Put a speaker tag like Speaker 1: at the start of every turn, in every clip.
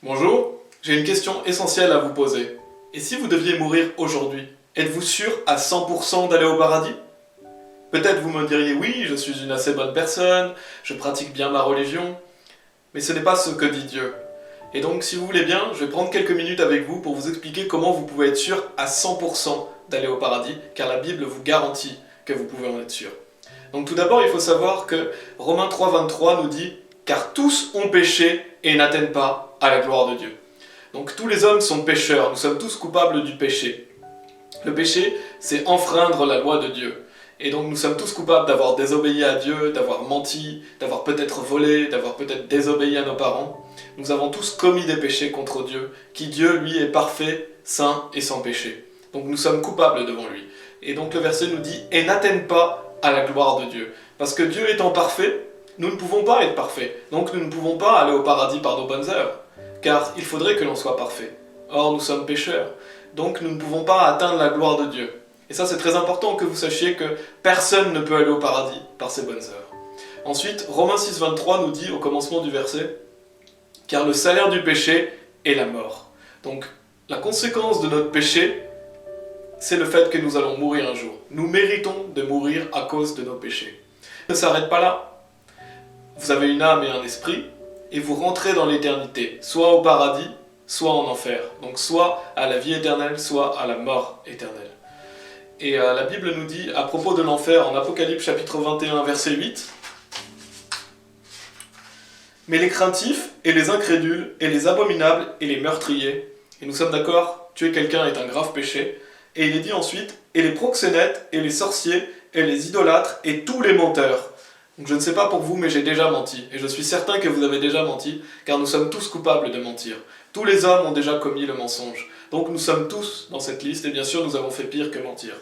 Speaker 1: Bonjour, j'ai une question essentielle à vous poser. Et si vous deviez mourir aujourd'hui, êtes-vous sûr à 100% d'aller au paradis? Peut-être vous me diriez oui, je suis une assez bonne personne, je pratique bien ma religion, mais ce n'est pas ce que dit Dieu. Et donc si vous voulez bien, je vais prendre quelques minutes avec vous pour vous expliquer comment vous pouvez être sûr à 100% d'aller au paradis, car la Bible vous garantit que vous pouvez en être sûr. Donc tout d'abord, il faut savoir que Romains 3,23 nous dit « Car tous ont péché et n'atteignent pas à la gloire de Dieu ». Donc tous les hommes sont pécheurs, nous sommes tous coupables du péché. Le péché, c'est enfreindre la loi de Dieu. Et donc nous sommes tous coupables d'avoir désobéi à Dieu, d'avoir menti, d'avoir peut-être volé, d'avoir peut-être désobéi à nos parents. Nous avons tous commis des péchés contre Dieu, qui Dieu, lui, est parfait, saint et sans péché. Donc nous sommes coupables devant lui. Et donc le verset nous dit « Et n'atteignent pas à la gloire de Dieu ». Parce que Dieu étant parfait, nous ne pouvons pas être parfaits. Donc nous ne pouvons pas aller au paradis par nos bonnes œuvres. Car il faudrait que l'on soit parfait. Or nous sommes pécheurs. Donc nous ne pouvons pas atteindre la gloire de Dieu. Et ça c'est très important que vous sachiez que personne ne peut aller au paradis par ses bonnes œuvres. Ensuite, Romains 6,23 nous dit au commencement du verset « Car le salaire du péché est la mort ». Donc la conséquence de notre péché, c'est le fait que nous allons mourir un jour. Nous méritons de mourir à cause de nos péchés. Ça ne s'arrête pas là. Vous avez une âme et un esprit, et vous rentrez dans l'éternité, soit au paradis, soit en enfer. Donc soit à la vie éternelle, soit à la mort éternelle. Et la Bible nous dit, à propos de l'enfer, en Apocalypse chapitre 21, verset 8, « Mais les craintifs, et les incrédules, et les abominables, et les meurtriers, et nous sommes d'accord, tuer quelqu'un est un grave péché, et il est dit ensuite, et les proxénètes, et les sorciers, et les idolâtres, et tous les menteurs. » Donc je ne sais pas pour vous, mais j'ai déjà menti. Et je suis certain que vous avez déjà menti, car nous sommes tous coupables de mentir. Tous les hommes ont déjà commis le mensonge. Donc nous sommes tous dans cette liste, et bien sûr nous avons fait pire que mentir.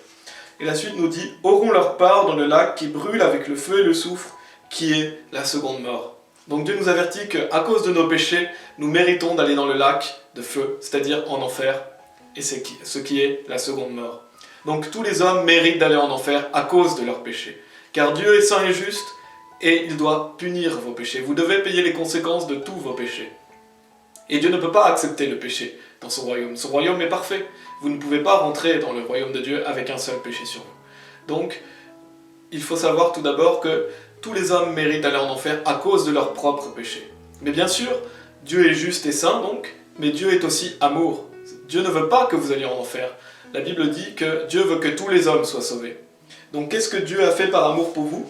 Speaker 1: Et la suite nous dit « Auront leur part dans le lac qui brûle avec le feu et le soufre, qui est la seconde mort. » Donc Dieu nous avertit qu'à cause de nos péchés, nous méritons d'aller dans le lac de feu, c'est-à-dire en enfer, et c'est ce qui est la seconde mort. Donc tous les hommes méritent d'aller en enfer à cause de leurs péchés. Car Dieu est saint et juste, et il doit punir vos péchés. Vous devez payer les conséquences de tous vos péchés. Et Dieu ne peut pas accepter le péché dans son royaume. Son royaume est parfait. Vous ne pouvez pas rentrer dans le royaume de Dieu avec un seul péché sur vous. Donc, il faut savoir tout d'abord que tous les hommes méritent d'aller en enfer à cause de leurs propres péchés. Mais bien sûr, Dieu est juste et saint donc, mais Dieu est aussi amour. Dieu ne veut pas que vous alliez en enfer. La Bible dit que Dieu veut que tous les hommes soient sauvés. Donc qu'est-ce que Dieu a fait par amour pour vous?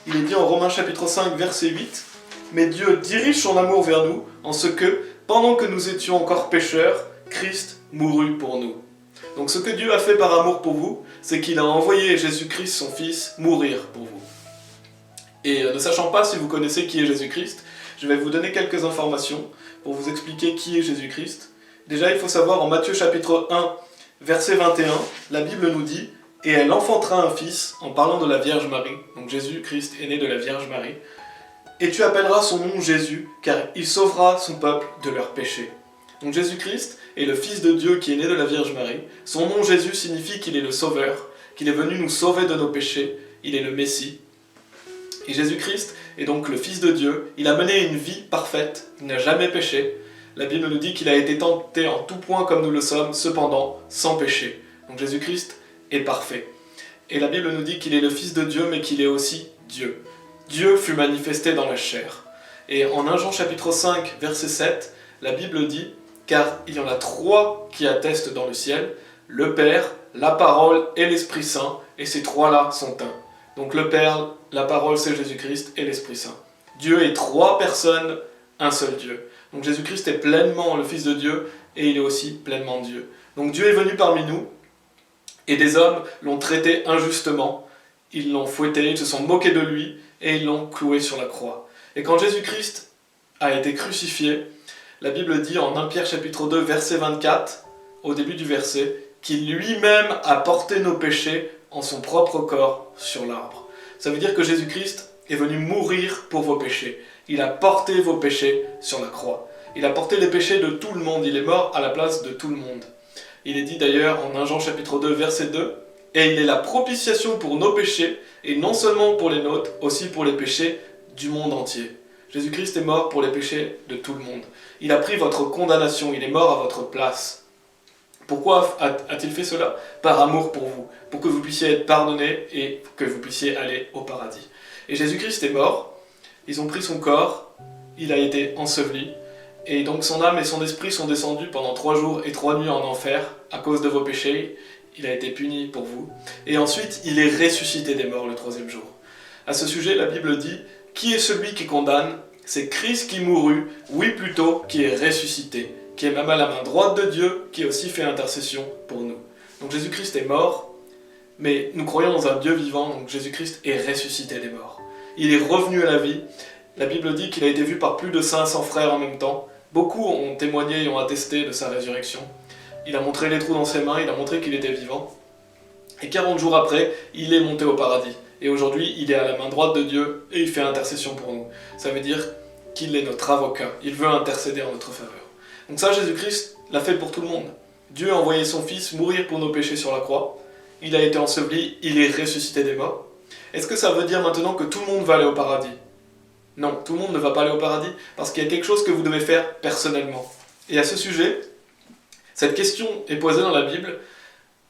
Speaker 1: Il est dit en Romains chapitre 5 verset 8 « Mais Dieu dirige son amour vers nous en ce que, pendant que nous étions encore pécheurs, Christ mourut pour nous. » Donc ce que Dieu a fait par amour pour vous, c'est qu'il a envoyé Jésus-Christ, son Fils, mourir pour vous. Et ne sachant pas si vous connaissez qui est Jésus-Christ, je vais vous donner quelques informations pour vous expliquer qui est Jésus-Christ. Déjà, il faut savoir en Matthieu chapitre 1 verset 21, la Bible nous dit « Et elle enfantera un fils, en parlant de la Vierge Marie. » Donc Jésus-Christ est né de la Vierge Marie. « Et tu appelleras son nom Jésus, car il sauvera son peuple de leurs péchés. » Donc Jésus-Christ est le Fils de Dieu qui est né de la Vierge Marie. Son nom Jésus signifie qu'il est le Sauveur, qu'il est venu nous sauver de nos péchés. Il est le Messie. Et Jésus-Christ est donc le Fils de Dieu. Il a mené une vie parfaite, il n'a jamais péché. La Bible nous dit qu'il a été tenté en tout point comme nous le sommes, cependant sans péché. Donc Jésus-Christ est parfait. Et la Bible nous dit qu'il est le Fils de Dieu, mais qu'il est aussi Dieu. Dieu fut manifesté dans la chair. Et en 1 Jean chapitre 5, verset 7, la Bible dit « Car il y en a trois qui attestent dans le ciel, le Père, la Parole et l'Esprit Saint, et ces trois-là sont un. » Donc le Père, la Parole c'est Jésus-Christ et l'Esprit Saint. Dieu est trois personnes, un seul Dieu. Donc Jésus-Christ est pleinement le Fils de Dieu, et il est aussi pleinement Dieu. Donc Dieu est venu parmi nous, et des hommes l'ont traité injustement, ils l'ont fouetté, ils se sont moqués de lui, et ils l'ont cloué sur la croix. Et quand Jésus-Christ a été crucifié, la Bible dit en 1 Pierre chapitre 2, verset 24, au début du verset, qu'il lui-même a porté nos péchés en son propre corps sur l'arbre. Ça veut dire que Jésus-Christ est venu mourir pour vos péchés. Il a porté vos péchés sur la croix. Il a porté les péchés de tout le monde, il est mort à la place de tout le monde. Il est dit d'ailleurs en 1 Jean chapitre 2, verset 2, « Et il est la propitiation pour nos péchés, et non seulement pour les nôtres, aussi pour les péchés du monde entier. » Jésus-Christ est mort pour les péchés de tout le monde. Il a pris votre condamnation, il est mort à votre place. Pourquoi a-t-il fait cela? Par amour pour vous, pour que vous puissiez être pardonnés et que vous puissiez aller au paradis. Et Jésus-Christ est mort, ils ont pris son corps, il a été enseveli, et donc son âme et son esprit sont descendus pendant 3 jours et 3 nuits en enfer à cause de vos péchés. Il a été puni pour vous. Et ensuite, il est ressuscité des morts le 3e jour. À ce sujet, la Bible dit « Qui est celui qui condamne? C'est Christ qui mourut, oui plutôt, qui est ressuscité, qui est même à la main droite de Dieu, qui a aussi fait intercession pour nous. » Donc Jésus-Christ est mort, mais nous croyons dans un Dieu vivant, donc Jésus-Christ est ressuscité des morts. Il est revenu à la vie. La Bible dit qu'il a été vu par plus de 500 frères en même temps. Beaucoup ont témoigné et ont attesté de sa résurrection. Il a montré les trous dans ses mains, il a montré qu'il était vivant. Et 40 jours après, il est monté au paradis. Et aujourd'hui, il est à la main droite de Dieu et il fait intercession pour nous. Ça veut dire qu'il est notre avocat. Il veut intercéder en notre faveur. Donc ça, Jésus-Christ l'a fait pour tout le monde. Dieu a envoyé son Fils mourir pour nos péchés sur la croix. Il a été enseveli, il est ressuscité des morts. Est-ce que ça veut dire maintenant que tout le monde va aller au paradis? Non, tout le monde ne va pas aller au paradis parce qu'il y a quelque chose que vous devez faire personnellement. Et à ce sujet, cette question est posée dans la Bible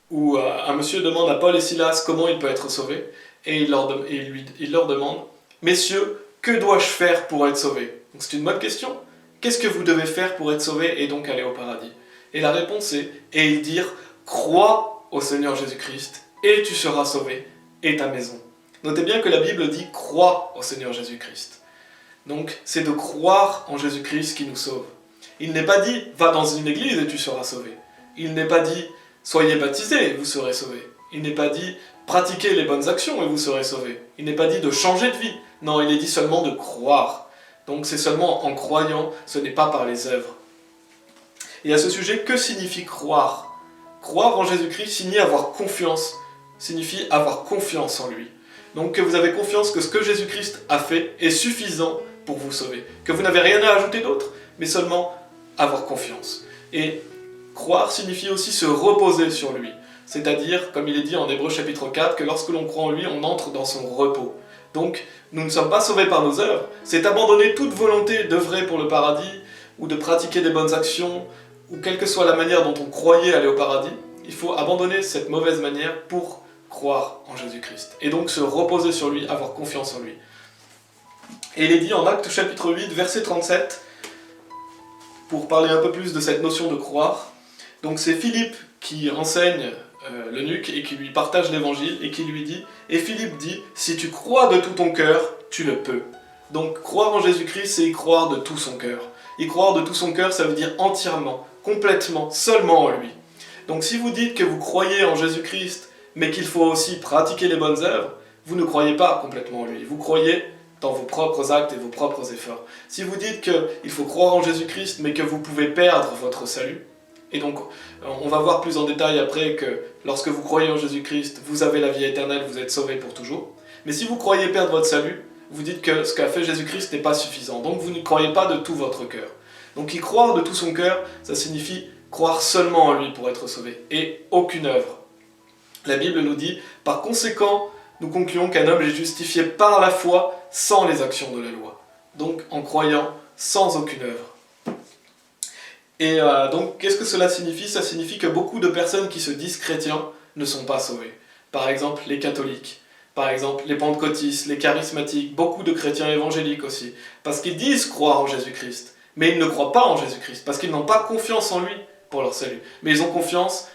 Speaker 1: où un monsieur demande à Paul et Silas comment il peut être sauvé et il leur demande « Messieurs, que dois-je faire pour être sauvé ?» Donc c'est une bonne question. Qu'est-ce que vous devez faire pour être sauvé et donc aller au paradis? Et la réponse est « Et ils dirent « Crois au Seigneur Jésus-Christ et tu seras sauvé et ta maison. » Notez bien que la Bible dit « Crois au Seigneur Jésus-Christ ». Donc c'est de croire en Jésus-Christ qui nous sauve. Il n'est pas dit « Va dans une église et tu seras sauvé ». Il n'est pas dit « Soyez baptisés et vous serez sauvés ». Il n'est pas dit « Pratiquez les bonnes actions et vous serez sauvés ». Il n'est pas dit de changer de vie. Non, il est dit seulement de croire. Donc c'est seulement en croyant, ce n'est pas par les œuvres. Et à ce sujet, que signifie croire? Croire en Jésus-Christ signifie avoir confiance en lui. Donc que vous avez confiance que ce que Jésus-Christ a fait est suffisant pour vous sauver. Que vous n'avez rien à ajouter d'autre, mais seulement avoir confiance. Et croire signifie aussi se reposer sur lui. C'est-à-dire, comme il est dit en Hébreux chapitre 4, que lorsque l'on croit en lui, on entre dans son repos. Donc, nous ne sommes pas sauvés par nos œuvres, c'est abandonner toute volonté d'œuvrer pour le paradis, ou de pratiquer des bonnes actions, ou quelle que soit la manière dont on croyait aller au paradis. Il faut abandonner cette mauvaise manière pour croire en Jésus-Christ. Et donc se reposer sur lui, avoir confiance en lui. Et il est dit en Actes chapitre 8, verset 37, pour parler un peu plus de cette notion de croire. Donc c'est Philippe qui enseigne l'eunuque et qui lui partage l'évangile et qui lui dit « Et Philippe dit, si tu crois de tout ton cœur, tu le peux. » Donc croire en Jésus-Christ, c'est y croire de tout son cœur. Y croire de tout son cœur, ça veut dire entièrement, complètement, seulement en lui. Donc si vous dites que vous croyez en Jésus-Christ, mais qu'il faut aussi pratiquer les bonnes œuvres, vous ne croyez pas complètement en lui. Vous croyez dans vos propres actes et vos propres efforts. Si vous dites qu'il faut croire en Jésus-Christ, mais que vous pouvez perdre votre salut, et donc on va voir plus en détail après que lorsque vous croyez en Jésus-Christ, vous avez la vie éternelle, vous êtes sauvé pour toujours. Mais si vous croyez perdre votre salut, vous dites que ce qu'a fait Jésus-Christ n'est pas suffisant. Donc vous ne croyez pas de tout votre cœur. Donc y croire de tout son cœur, ça signifie croire seulement en lui pour être sauvé, et aucune œuvre. La Bible nous dit, par conséquent, nous concluons qu'un homme est justifié par la foi sans les actions de la loi. Donc en croyant sans aucune œuvre. Et donc qu'est-ce que cela signifie? Ça signifie que beaucoup de personnes qui se disent chrétiens ne sont pas sauvées. Par exemple les catholiques, par exemple les pentecôtistes, les charismatiques, beaucoup de chrétiens évangéliques aussi. Parce qu'ils disent croire en Jésus-Christ, mais ils ne croient pas en Jésus-Christ, parce qu'ils n'ont pas confiance en lui pour leur salut. Mais ils ont confiance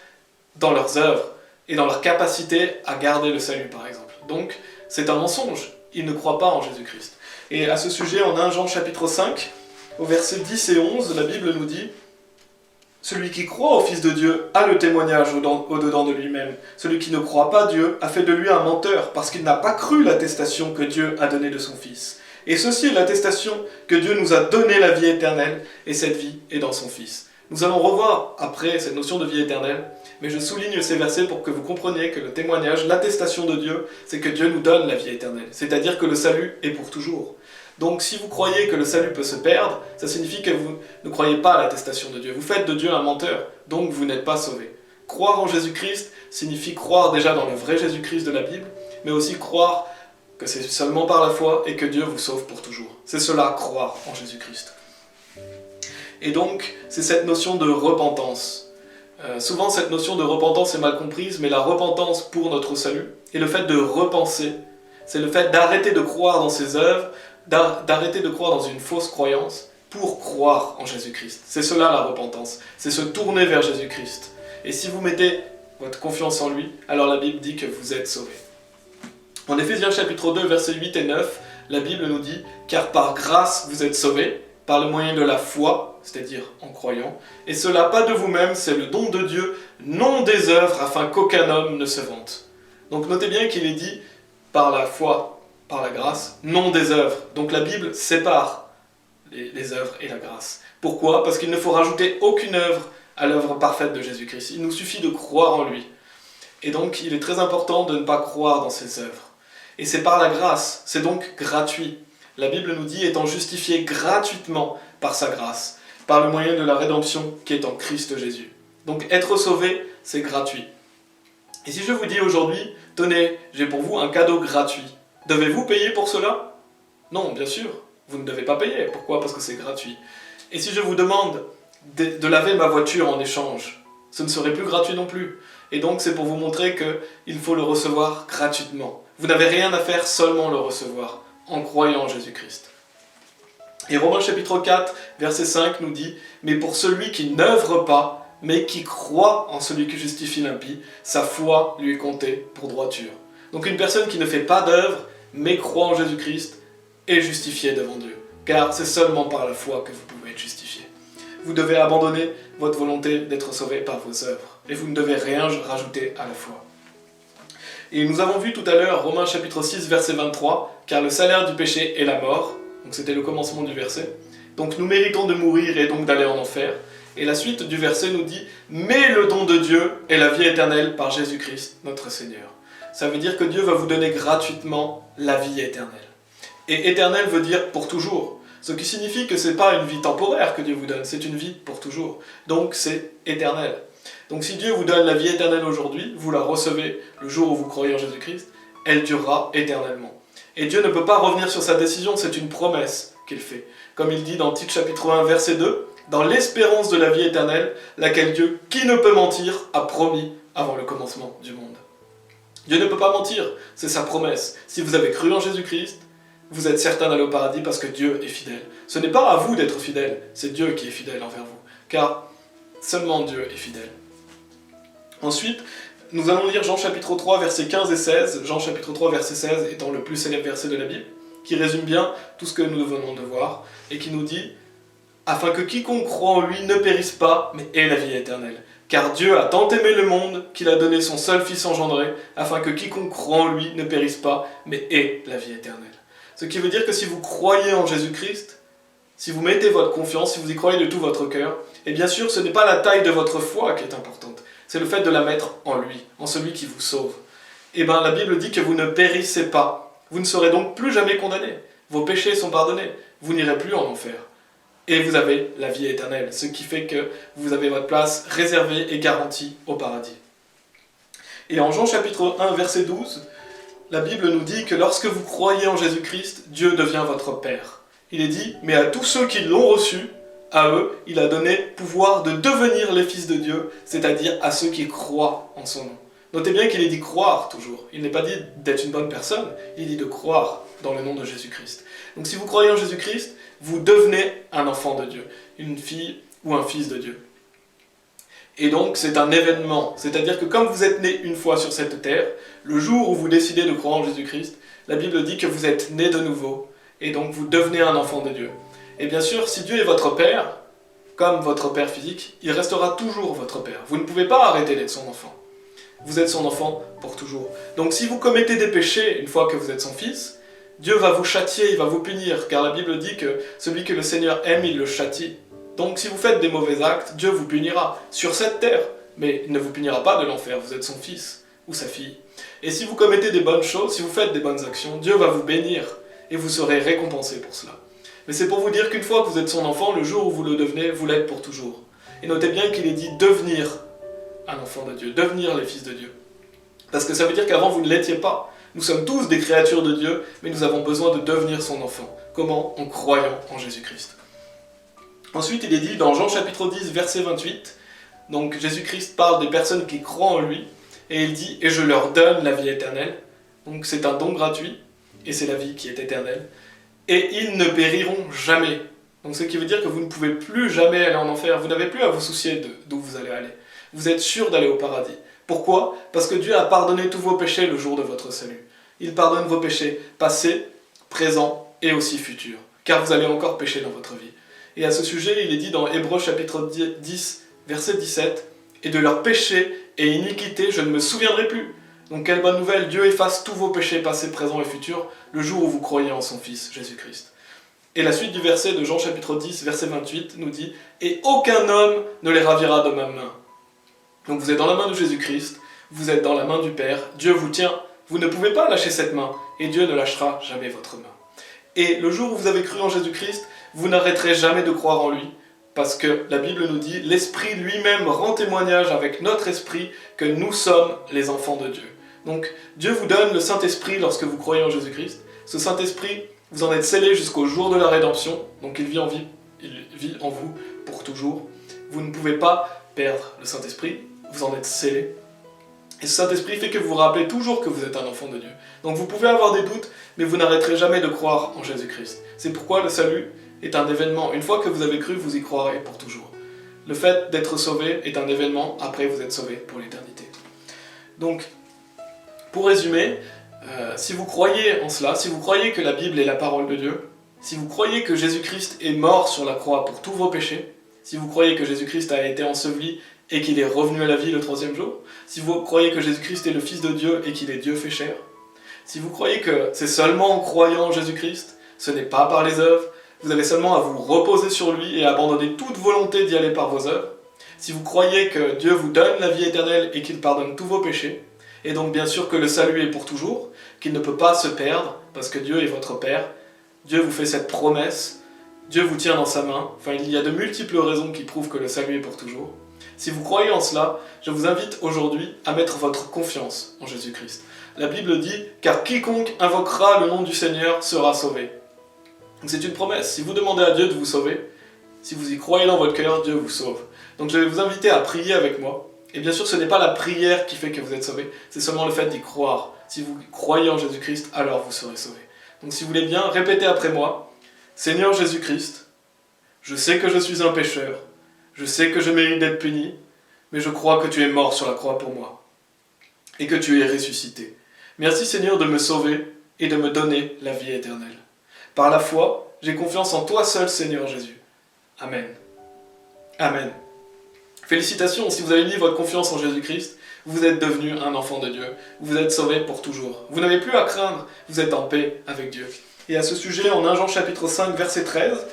Speaker 1: dans leurs œuvres et dans leur capacité à garder le salut, par exemple. Donc, c'est un mensonge. Ils ne croient pas en Jésus-Christ. Et à ce sujet, en 1 Jean chapitre 5, au verset 10 et 11, la Bible nous dit « Celui qui croit au Fils de Dieu a le témoignage au-dedans de lui-même. Celui qui ne croit pas Dieu a fait de lui un menteur, parce qu'il n'a pas cru l'attestation que Dieu a donnée de son Fils. Et ceci est l'attestation que Dieu nous a donné la vie éternelle, et cette vie est dans son Fils. » Nous allons revoir après cette notion de vie éternelle, mais je souligne ces versets pour que vous compreniez que le témoignage, l'attestation de Dieu, c'est que Dieu nous donne la vie éternelle, c'est-à-dire que le salut est pour toujours. Donc si vous croyez que le salut peut se perdre, ça signifie que vous ne croyez pas à l'attestation de Dieu. Vous faites de Dieu un menteur, donc vous n'êtes pas sauvé. Croire en Jésus-Christ signifie croire déjà dans le vrai Jésus-Christ de la Bible, mais aussi croire que c'est seulement par la foi et que Dieu vous sauve pour toujours. C'est cela, croire en Jésus-Christ. Et donc, c'est cette notion de repentance. Souvent, cette notion de repentance est mal comprise, mais la repentance pour notre salut, et le fait de repenser, c'est le fait d'arrêter de croire dans ses œuvres, d'arrêter de croire dans une fausse croyance, pour croire en Jésus-Christ. C'est cela la repentance, c'est se tourner vers Jésus-Christ. Et si vous mettez votre confiance en lui, alors la Bible dit que vous êtes sauvés. En Éphésiens chapitre 2, versets 8 et 9, la Bible nous dit « Car par grâce vous êtes sauvés, par le moyen de la foi, c'est-à-dire en croyant, et cela pas de vous-même, c'est le don de Dieu, non des œuvres, afin qu'aucun homme ne se vante. » Donc notez bien qu'il est dit par la foi, par la grâce, non des œuvres. Donc la Bible sépare les œuvres et la grâce. Pourquoi ? Parce qu'il ne faut rajouter aucune œuvre à l'œuvre parfaite de Jésus-Christ. Il nous suffit de croire en lui. Et donc il est très important de ne pas croire dans ses œuvres. Et c'est par la grâce, c'est donc gratuit. La Bible nous dit étant justifié gratuitement par sa grâce, par le moyen de la rédemption qui est en Christ Jésus. Donc être sauvé, c'est gratuit. Et si je vous dis aujourd'hui, tenez, j'ai pour vous un cadeau gratuit, devez-vous payer pour cela ? Non, bien sûr, vous ne devez pas payer. Pourquoi ? Parce que c'est gratuit. Et si je vous demande de laver ma voiture en échange, ce ne serait plus gratuit non plus. Et donc c'est pour vous montrer qu'il faut le recevoir gratuitement. Vous n'avez rien à faire, seulement le recevoir, en croyant en Jésus-Christ. Et Romains chapitre 4, verset 5 nous dit « Mais pour celui qui n'œuvre pas, mais qui croit en celui qui justifie l'impie, sa foi lui est comptée pour droiture. » Donc une personne qui ne fait pas d'œuvre, mais croit en Jésus-Christ, est justifiée devant Dieu. Car c'est seulement par la foi que vous pouvez être justifié. Vous devez abandonner votre volonté d'être sauvé par vos œuvres. Et vous ne devez rien rajouter à la foi. Et nous avons vu tout à l'heure, Romains chapitre 6, verset 23, « Car le salaire du péché est la mort. » Donc c'était le commencement du verset. Donc nous méritons de mourir et donc d'aller en enfer. Et la suite du verset nous dit « Mais le don de Dieu est la vie éternelle par Jésus-Christ, notre Seigneur. » Ça veut dire que Dieu va vous donner gratuitement la vie éternelle. Et éternel veut dire pour toujours. Ce qui signifie que ce n'est pas une vie temporaire que Dieu vous donne, c'est une vie pour toujours. Donc c'est éternel. Donc si Dieu vous donne la vie éternelle aujourd'hui, vous la recevez le jour où vous croyez en Jésus-Christ, elle durera éternellement. Et Dieu ne peut pas revenir sur sa décision, c'est une promesse qu'il fait. Comme il dit dans Tite chapitre 1, verset 2, « Dans l'espérance de la vie éternelle, laquelle Dieu, qui ne peut mentir, a promis avant le commencement du monde. » Dieu ne peut pas mentir, c'est sa promesse. Si vous avez cru en Jésus-Christ, vous êtes certain d'aller au paradis parce que Dieu est fidèle. Ce n'est pas à vous d'être fidèle, c'est Dieu qui est fidèle envers vous. Car seulement Dieu est fidèle. Ensuite, nous allons lire Jean chapitre 3, versets 15 et 16. Jean chapitre 3, verset 16 étant le plus célèbre verset de la Bible, qui résume bien tout ce que nous venons de voir, et qui nous dit « Afin que quiconque croit en lui ne périsse pas, mais ait la vie éternelle. Car Dieu a tant aimé le monde qu'il a donné son seul Fils engendré, afin que quiconque croit en lui ne périsse pas, mais ait la vie éternelle. » Ce qui veut dire que si vous croyez en Jésus-Christ, si vous mettez votre confiance, si vous y croyez de tout votre cœur, et bien sûr ce n'est pas la taille de votre foi qui est importante, c'est le fait de la mettre en lui, en celui qui vous sauve. Et bien la Bible dit que vous ne périssez pas, vous ne serez donc plus jamais condamné, vos péchés sont pardonnés, vous n'irez plus en enfer. Et vous avez la vie éternelle, ce qui fait que vous avez votre place réservée et garantie au paradis. Et en Jean chapitre 1, verset 12, la Bible nous dit que lorsque vous croyez en Jésus-Christ, Dieu devient votre Père. Il est dit, mais à tous ceux qui l'ont reçu, à eux, il a donné pouvoir de devenir les fils de Dieu, c'est-à-dire à ceux qui croient en son nom. Notez bien qu'il est dit croire toujours. Il n'est pas dit d'être une bonne personne, il est dit de croire dans le nom de Jésus-Christ. Donc si vous croyez en Jésus-Christ, vous devenez un enfant de Dieu, une fille ou un fils de Dieu. Et donc c'est un événement, c'est-à-dire que comme vous êtes né une fois sur cette terre, le jour où vous décidez de croire en Jésus-Christ, la Bible dit que vous êtes né de nouveau, et donc vous devenez un enfant de Dieu. Et bien sûr, si Dieu est votre Père, comme votre Père physique, il restera toujours votre Père. Vous ne pouvez pas arrêter d'être son enfant. Vous êtes son enfant pour toujours. Donc si vous commettez des péchés une fois que vous êtes son fils, Dieu va vous châtier, il va vous punir, car la Bible dit que celui que le Seigneur aime, il le châtie. Donc si vous faites des mauvais actes, Dieu vous punira sur cette terre, mais il ne vous punira pas de l'enfer, vous êtes son fils ou sa fille. Et si vous commettez des bonnes choses, si vous faites des bonnes actions, Dieu va vous bénir et vous serez récompensé pour cela. Mais c'est pour vous dire qu'une fois que vous êtes son enfant, le jour où vous le devenez, vous l'êtes pour toujours. Et notez bien qu'il est dit devenir un enfant de Dieu, devenir les fils de Dieu. Parce que ça veut dire qu'avant vous ne l'étiez pas, Nous sommes tous des créatures de Dieu, mais nous avons besoin de devenir son enfant. Comment? En croyant en Jésus-Christ. Ensuite, il est dit dans Jean chapitre 10, verset 28, donc Jésus-Christ parle des personnes qui croient en lui, et il dit « Et je leur donne la vie éternelle ». Donc c'est un don gratuit, et c'est la vie qui est éternelle. Et ils ne périront jamais. Donc ce qui veut dire que vous ne pouvez plus jamais aller en enfer, vous n'avez plus à vous soucier d'où vous allez aller. Vous êtes sûr d'aller au paradis. Pourquoi? Parce que Dieu a pardonné tous vos péchés le jour de votre salut. Il pardonne vos péchés passés, présents et aussi futurs, car vous allez encore pécher dans votre vie. Et à ce sujet, il est dit dans Hébreux chapitre 10, verset 17, « Et de leurs péchés et iniquités, je ne me souviendrai plus. » Donc quelle bonne nouvelle, Dieu efface tous vos péchés passés, présents et futurs le jour où vous croyez en son Fils, Jésus-Christ. Et la suite du verset de Jean chapitre 10, verset 28 nous dit « Et aucun homme ne les ravira de ma main. » Donc vous êtes dans la main de Jésus-Christ, vous êtes dans la main du Père, Dieu vous tient, vous ne pouvez pas lâcher cette main, et Dieu ne lâchera jamais votre main. Et le jour où vous avez cru en Jésus-Christ, vous n'arrêterez jamais de croire en lui, parce que la Bible nous dit « L'Esprit lui-même rend témoignage avec notre esprit que nous sommes les enfants de Dieu. » Donc Dieu vous donne le Saint-Esprit lorsque vous croyez en Jésus-Christ. Ce Saint-Esprit, vous en êtes scellé jusqu'au jour de la rédemption, donc il vit en vous pour toujours. Vous ne pouvez pas perdre le Saint-Esprit, vous en êtes scellé. Et ce Saint-Esprit fait que vous vous rappelez toujours que vous êtes un enfant de Dieu. Donc vous pouvez avoir des doutes, mais vous n'arrêterez jamais de croire en Jésus-Christ. C'est pourquoi le salut est un événement. Une fois que vous avez cru, vous y croirez pour toujours. Le fait d'être sauvé est un événement, après vous êtes sauvé pour l'éternité. Donc, pour résumer, si vous croyez en cela, si vous croyez que la Bible est la parole de Dieu, si vous croyez que Jésus-Christ est mort sur la croix pour tous vos péchés, si vous croyez que Jésus-Christ a été enseveli et qu'il est revenu à la vie le 3e jour, si vous croyez que Jésus-Christ est le Fils de Dieu et qu'il est Dieu fait chair, si vous croyez que c'est seulement en croyant en Jésus-Christ, ce n'est pas par les œuvres, vous avez seulement à vous reposer sur lui et abandonner toute volonté d'y aller par vos œuvres, si vous croyez que Dieu vous donne la vie éternelle et qu'il pardonne tous vos péchés, et donc bien sûr que le salut est pour toujours, qu'il ne peut pas se perdre, parce que Dieu est votre Père, Dieu vous fait cette promesse, Dieu vous tient dans sa main, enfin il y a de multiples raisons qui prouvent que le salut est pour toujours. Si vous croyez en cela, je vous invite aujourd'hui à mettre votre confiance en Jésus-Christ. La Bible dit « Car quiconque invoquera le nom du Seigneur sera sauvé ». Donc c'est une promesse, si vous demandez à Dieu de vous sauver, si vous y croyez dans votre cœur, Dieu vous sauve. Donc je vais vous inviter à prier avec moi. Et bien sûr, ce n'est pas la prière qui fait que vous êtes sauvé, c'est seulement le fait d'y croire. Si vous croyez en Jésus-Christ, alors vous serez sauvé. Donc si vous voulez bien, répétez après moi. Seigneur Jésus-Christ, je sais que je suis un pécheur, je sais que je mérite d'être puni, mais je crois que tu es mort sur la croix pour moi, et que tu es ressuscité. Merci Seigneur de me sauver et de me donner la vie éternelle. Par la foi, j'ai confiance en toi seul Seigneur Jésus. Amen. Amen. Félicitations, si vous avez mis votre confiance en Jésus-Christ, vous êtes devenu un enfant de Dieu. Vous êtes sauvé pour toujours. Vous n'avez plus à craindre, vous êtes en paix avec Dieu. Et à ce sujet, en 1 Jean chapitre 5, verset 13,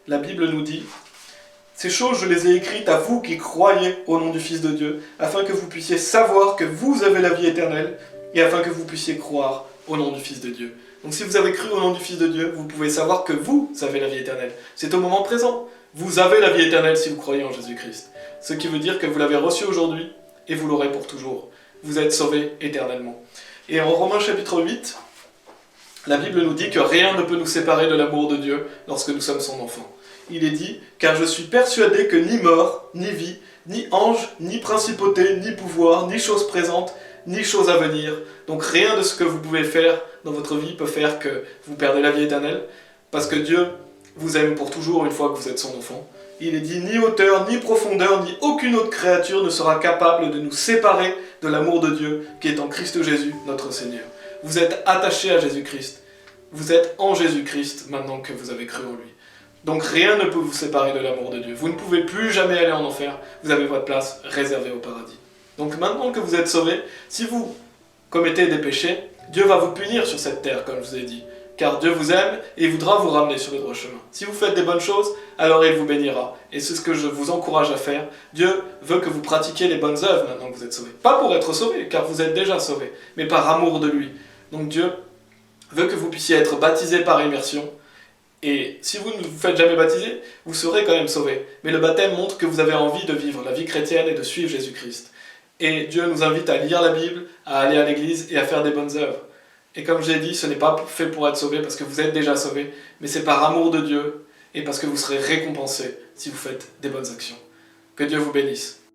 Speaker 1: la Bible nous dit « Ces choses, je les ai écrites à vous qui croyez au nom du Fils de Dieu, afin que vous puissiez savoir que vous avez la vie éternelle, et afin que vous puissiez croire au nom du Fils de Dieu. » Donc si vous avez cru au nom du Fils de Dieu, vous pouvez savoir que vous avez la vie éternelle. C'est au moment présent. Vous avez la vie éternelle si vous croyez en Jésus-Christ. Ce qui veut dire que vous l'avez reçu aujourd'hui et vous l'aurez pour toujours. Vous êtes sauvés éternellement. Et en Romains chapitre 8, la Bible nous dit que rien ne peut nous séparer de l'amour de Dieu lorsque nous sommes son enfant. Il est dit « Car je suis persuadé que ni mort, ni vie, ni ange, ni principauté, ni pouvoir, ni chose présente, ni chose à venir. Donc rien de ce que vous pouvez faire dans votre vie peut faire que vous perdez la vie éternelle, parce que Dieu vous aime pour toujours une fois que vous êtes son enfant. Il est dit « Ni hauteur, ni profondeur, ni aucune autre créature ne sera capable de nous séparer de l'amour de Dieu qui est en Christ Jésus, notre Seigneur. » Vous êtes attachés à Jésus-Christ. Vous êtes en Jésus-Christ maintenant que vous avez cru en lui. Donc rien ne peut vous séparer de l'amour de Dieu. Vous ne pouvez plus jamais aller en enfer. Vous avez votre place réservée au paradis. Donc maintenant que vous êtes sauvés, si vous commettez des péchés, Dieu va vous punir sur cette terre, comme je vous ai dit. Car Dieu vous aime et il voudra vous ramener sur le droit chemin. Si vous faites des bonnes choses, alors il vous bénira. Et c'est ce que je vous encourage à faire. Dieu veut que vous pratiquiez les bonnes œuvres maintenant que vous êtes sauvés. Pas pour être sauvés, car vous êtes déjà sauvés, mais par amour de lui. Donc Dieu veut que vous puissiez être baptisés par immersion. Et si vous ne vous faites jamais baptiser, vous serez quand même sauvés. Mais le baptême montre que vous avez envie de vivre la vie chrétienne et de suivre Jésus-Christ. Et Dieu nous invite à lire la Bible, à aller à l'église et à faire des bonnes œuvres. Et comme j'ai dit, ce n'est pas fait pour être sauvé parce que vous êtes déjà sauvé, mais c'est par amour de Dieu et parce que vous serez récompensé si vous faites des bonnes actions. Que Dieu vous bénisse.